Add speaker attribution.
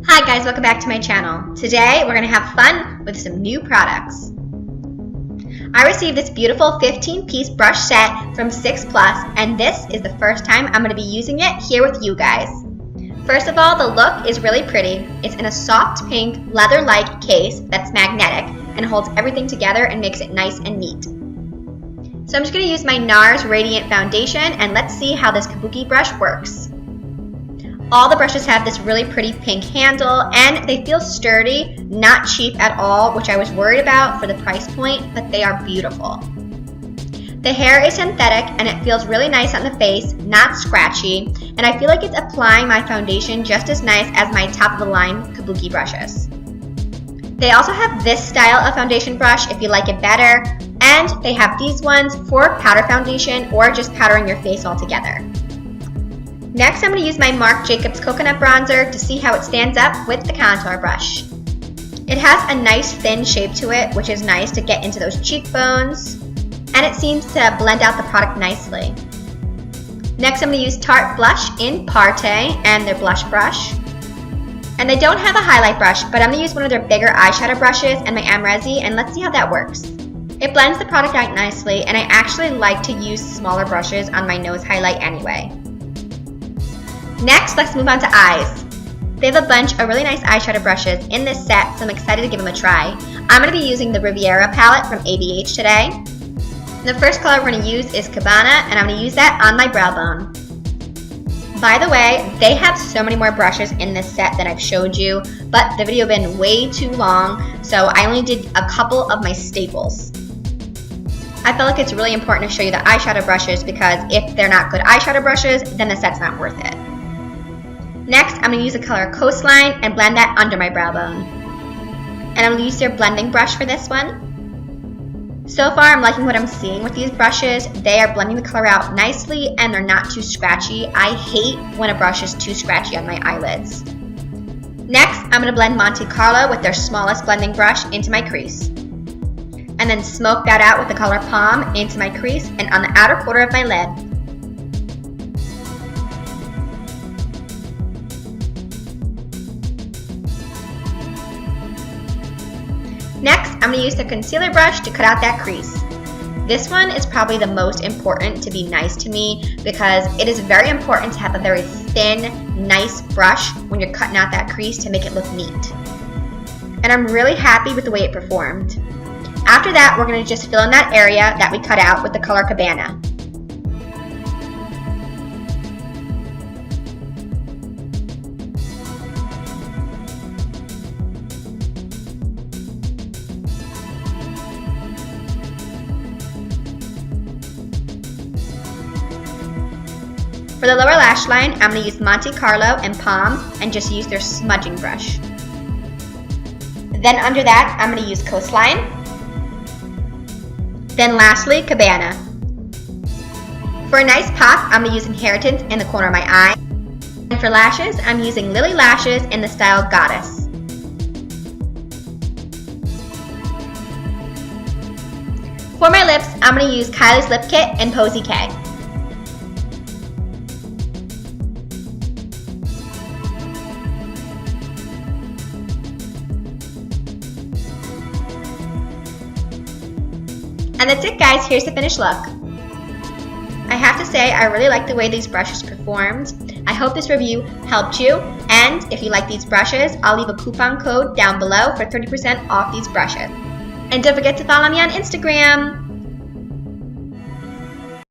Speaker 1: Hi guys, welcome back to my channel. Today we're going to have fun with some new products. I received this beautiful 15-piece brush set from Sixplus, and this is the first time I'm going to be using it here with you guys. First of all, the look is really pretty. It's in a soft pink leather-like case that's magnetic and holds everything together and makes it nice and neat. So I'm just going to use my Nars Radiant Foundation, and let's see how this kabuki brush works. All the brushes have this really pretty pink handle, and they feel sturdy, not cheap at all, which I was worried about for the price point, but they are beautiful. The hair is synthetic and it feels really nice on the face, not scratchy, and I feel like it's applying my foundation just as nice as my top of the line kabuki brushes. They also have this style of foundation brush if you like it better, and they have these ones for powder foundation or just powdering your face altogether. Next, I'm going to use my Marc Jacobs Coconut Bronzer to see how it stands up with the contour brush. It has a nice thin shape to it, which is nice to get into those cheekbones, and it seems to blend out the product nicely. Next, I'm going to use Tarte Blush in Paaarty and their blush brush. And they don't have a highlight brush, but I'm going to use one of their bigger eyeshadow brushes and my Amrezy, and let's see how that works. It blends the product out nicely, and I actually like to use smaller brushes on my nose highlight anyway. Next, let's move on to eyes. They have a bunch of really nice eyeshadow brushes in this set, so I'm excited to give them a try. I'm going to be using the Riviera palette from ABH today. The first color we're going to use is Cabana, and I'm going to use that on my brow bone. By the way, they have so many more brushes in this set than I've showed you, but the video been way too long, so I only did a couple of my staples. I felt like it's really important to show you the eyeshadow brushes because if they're not good eyeshadow brushes, then the set's not worth it. Next, I'm going to use the color Coastline and blend that under my brow bone. And I'm going to use their blending brush for this one. So far, I'm liking what I'm seeing with these brushes. They are blending the color out nicely and they're not too scratchy. I hate when a brush is too scratchy on my eyelids. Next, I'm going to blend Monte Carlo with their smallest blending brush into my crease. And then smoke that out with the color Palm into my crease and on the outer corner of my lid. Next, I'm going to use the concealer brush to cut out that crease. This one is probably the most important to be nice to me because it is very important to have a very thin, nice brush when you're cutting out that crease to make it look neat. And I'm really happy with the way it performed. After that, we're going to just fill in that area that we cut out with the color Cabana. For the lower lash line, I'm going to use Monte Carlo and Palm and just use their smudging brush. Then under that, I'm going to use Coastline. Then lastly, Cabana. For a nice pop, I'm going to use Inheritance in the corner of my eye. And for lashes, I'm using Lilly lashes in the style Goddess. For my lips, I'm going to use Kylie's Lip Kit and Posie K. And that's it guys, here's the finished look. I have to say I really like the way these brushes performed. I hope this review helped you, and if you like these brushes, I'll leave a coupon code down below for 30% off these brushes. And don't forget to follow me on Instagram.